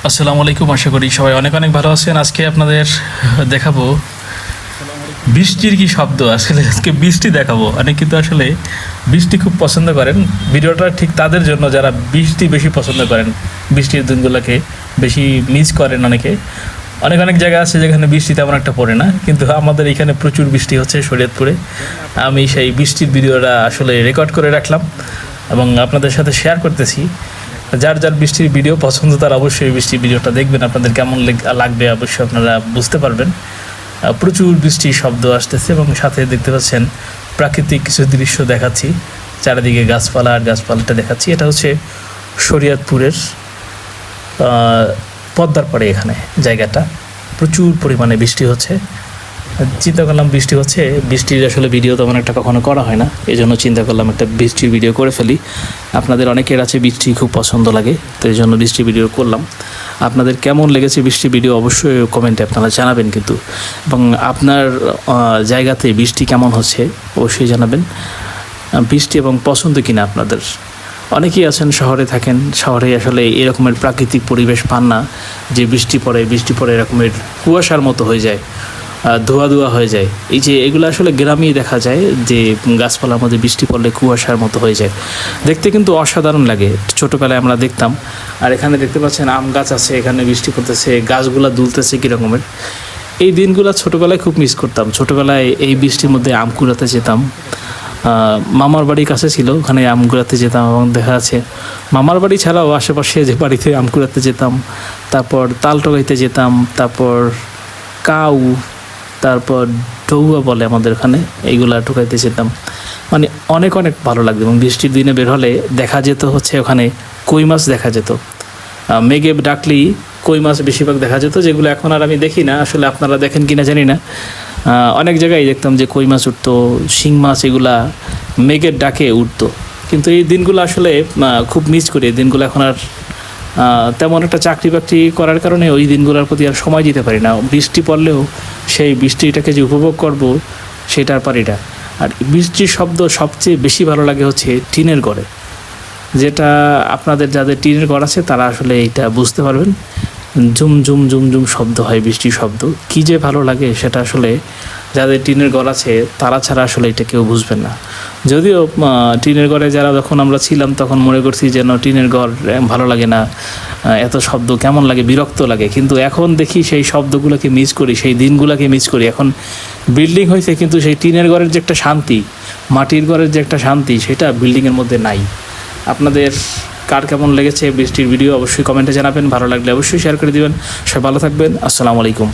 আসসালামু আলাইকুম। আশা করি সবাই অনেক অনেক ভালো আছেন। আজকে আপনাদের দেখাবো বৃষ্টির কি শব্দ। আসলে আজকে বৃষ্টি দেখাবো। অনেক কিন্তু আসলে বৃষ্টি খুব পছন্দ করেন। ভিডিওটা ঠিক তাদের জন্য যারা বৃষ্টি বেশি পছন্দ করেন, বৃষ্টির দিনগুলোকে বেশি মিস করেন। অনেকে অনেক অনেক জায়গা আছে যেখানে বৃষ্টি তেমন একটা পড়ে না, কিন্তু আমাদের এখানে প্রচুর বৃষ্টি হচ্ছে শরীয়তপুরে। আমি সেই বৃষ্টির ভিডিওটা আসলে রেকর্ড করে রাখলাম এবং আপনাদের সাথে শেয়ার করতেছি। যার যার বৃষ্টির ভিডিও পছন্দ তারা অবশ্যই বৃষ্টির ভিডিওটা দেখবেন। আপনাদের কেমন লাগবে অবশ্যই আপনারা বুঝতে পারবেন। প্রচুর বৃষ্টির শব্দ আসতেছে এবং সাথে দেখতে পাচ্ছেন প্রাকৃতিক কিছু দৃশ্য দেখাচ্ছি। চারিদিকে গাছপালা আর গাছপালাটা দেখাচ্ছি। এটা হচ্ছে শরীয়তপুরের পদ্মার পাড়ে এখানে জায়গাটা। প্রচুর পরিমাণে বৃষ্টি হচ্ছে। চিন্তা করলাম বৃষ্টি হচ্ছে, বৃষ্টির আসলে ভিডিও তেমন একটা কখনো করা হয় না, এই জন্য চিন্তা করলাম একটা বৃষ্টির ভিডিও করে ফেলি। আপনাদের অনেকের আছে বৃষ্টি খুব পছন্দ লাগে, তো এই জন্য বৃষ্টি ভিডিও করলাম। আপনাদের কেমন লেগেছে বৃষ্টি ভিডিও অবশ্যই কমেন্টে আপনারা জানাবেন কিন্তু, এবং আপনার জায়গাতে বৃষ্টি কেমন হচ্ছে অবশ্যই জানাবেন। বৃষ্টি এবং পছন্দ কিনা আপনাদের। অনেকেই আছেন শহরে থাকেন, শহরে আসলে এরকমের প্রাকৃতিক পরিবেশ পান না যে বৃষ্টি পড়ে এরকমের কুয়াশার মতো হয়ে যায়, ধোয়া ধোয়া হয়ে যায়। এই যে এগুলো আসলে গ্রামেই দেখা যায় যে গাছপালার মধ্যে বৃষ্টি পড়লে কুয়াশার মতো হয়ে যায়, দেখতে কিন্তু অসাধারণ লাগে। ছোটোবেলায় আমরা দেখতাম। আর এখানে দেখতে পাচ্ছেন আম গাছ আছে, এখানে বৃষ্টি পড়তেছে, গাছগুলা দুলতেছে কীরকমের। এই দিনগুলো ছোটোবেলায় খুব মিস করতাম। ছোটোবেলায় এই বৃষ্টির মধ্যে আম কুড়াতে যেতাম। মামার বাড়ির কাছে ছিল, ওখানে আম কুড়াতে যেতাম এবং দেখা আছে মামার বাড়ি ছাড়াও আশেপাশে যে বাড়িতে আম কুড়াতে যেতাম, তারপর তাল টগাইতে যেতাম, তারপর কাউ, তারপর ডৌয়া বলে আমাদের ওখানে, এইগুলা ঠুকাইতে যেতাম। মানে অনেক অনেক ভালো লাগতো। এবং বৃষ্টির দিনে বের হলে দেখা যেত হচ্ছে ওখানে কই মাছ দেখা যেত। মেঘে ডাকলেই কই মাছ বেশিরভাগ দেখা যেত, যেগুলো এখন আর আমি দেখি না। আসলে আপনারা দেখেন কিনা জানি না। অনেক জায়গায় দেখতাম যে কই মাছ উঠতো, শিং মাছ, এগুলা মেঘের ডাকে উঠতো। কিন্তু এই দিনগুলো আসলে খুব মিস করি। এই দিনগুলো এখন আর তেমন একটা চাকরি বাকরি করার কারণে ওই দিনগুলোর প্রতি আর সময় দিতে পারি না। বৃষ্টি পড়লেও সেই বৃষ্টিটাকে যে উপভোগ করব সেটা আর পারি না। আর বৃষ্টির শব্দ সবচেয়ে বেশি ভালো লাগে হচ্ছে টিনের ঘরে, যেটা আপনাদের যাদের টিনের ঘর আছে তারা আসলে এইটা বুঝতে পারবেন। ঝুম ঝুম ঝুম ঝুম শব্দ হয়, বৃষ্টির শব্দ কী যে ভালো লাগে সেটা আসলে যাদের টিনের ঘর আছে তারা ছাড়া আসলে এটা কেউ বুঝবেন না। যদিও টিনের ঘরে যারা যখন আমরা ছিলাম তখন মনে করছি যেন টিনের ঘর ভালো লাগে না, এত শব্দ কেমন লাগে, বিরক্ত লাগে। কিন্তু এখন দেখি সেই শব্দগুলোকে মিস করি, সেই দিনগুলোকে মিস করি। এখন বিল্ডিং হয়েছে কিন্তু সেই টিনের ঘরের যে একটা শান্তি, মাটির ঘরের যে একটা শান্তি, সেটা বিল্ডিংয়ের মধ্যে নাই। আপনাদের কার কেমন লেগেছে বৃষ্টির ভিডিও অবশ্যই কমেন্টে জানাবেন। ভালো লাগলে অবশ্যই শেয়ার করে দিবেন। সবাই ভালো থাকবেন। আসসালামু আলাইকুম।